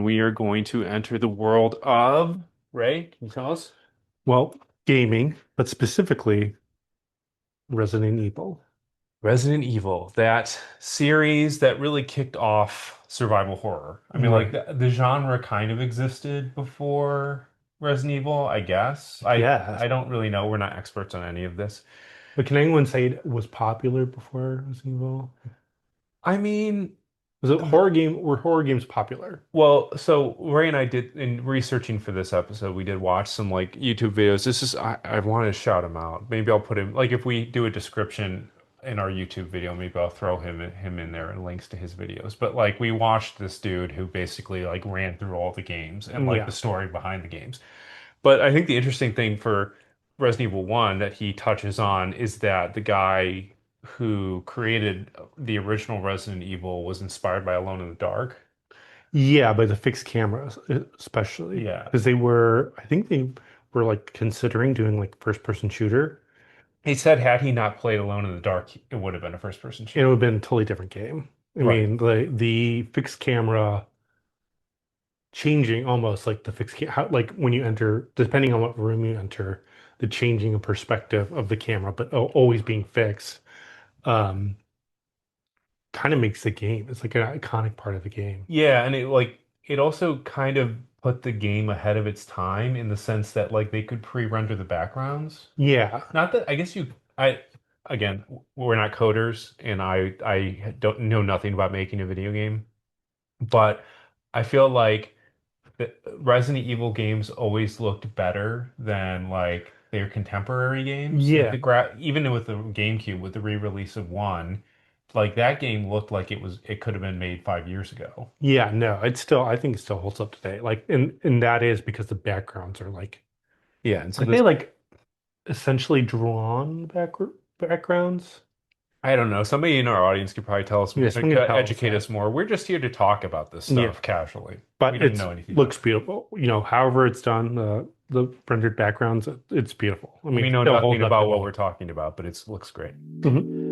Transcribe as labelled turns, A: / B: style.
A: and we are going to enter the world of Ray. Can you tell us?
B: Well, gaming, but specifically Resident Evil.
A: Resident Evil, that series that really kicked off survival horror. I mean, like
B: Right.
A: the genre kind of existed before Resident Evil, I guess. I
B: Yes.
A: I don't really know. We're not experts on any of this.
B: But can anyone say it was popular before Resident Evil?
A: I mean,
B: Was it horror game? Were horror games popular?
A: well, so Ray and I did in researching for this episode, we did watch some like YouTube videos. This is I wanted to shout him out. Maybe I'll put him like if we do a description in our YouTube video, maybe I'll throw him in there and links to his videos. But like we watched this dude who basically like ran through all the games and like the
B: Yeah.
A: story behind the games. But I think the interesting thing for Resident Evil 1 that he touches on is that the guy who created the original Resident Evil was inspired by Alone in the Dark.
B: Yeah, by the fixed cameras, especially
A: Yeah.
B: because I think they were like considering doing like first person shooter,
A: He said had he not played Alone in the Dark, it would have been a first-person
B: and it would
A: shooter.
B: have been a totally different game. I
A: Right.
B: mean, the fixed camera changing almost like the how like when you enter, depending on what room you enter, the changing of perspective of the camera, but always being fixed, um, kind of makes the game. It's like an iconic part of the game.
A: Yeah, and it also kind of put the game ahead of its time in the sense that like they could pre-render the backgrounds.
B: Yeah,
A: Not that I guess you I again, we're not coders and I don't know nothing about making a video game, but I feel like the Resident Evil games always looked better than like their contemporary games. Like
B: yeah,
A: the gra even with the GameCube, with the re-release of one, like that game looked like it could have been made 5 years ago.
B: yeah. No, it's still I think it still holds up today. Like, and that is because the backgrounds are like
A: Yeah, and so
B: are they
A: this
B: like essentially drawn backgrounds?
A: I don't know. Somebody in our audience could probably tell us,
B: Yeah, someone can tell us
A: educate
B: that.
A: us more. We're just here to talk about this
B: Yeah,
A: stuff casually. We
B: but
A: don't
B: it's
A: know anything about
B: looks
A: it.
B: beautiful. You know, however it's done, the rendered backgrounds, it's beautiful. I mean,
A: We
B: it
A: know
B: still
A: nothing
B: holds up
A: about what we're
B: today.
A: talking about, but it looks great.
B: Mhm.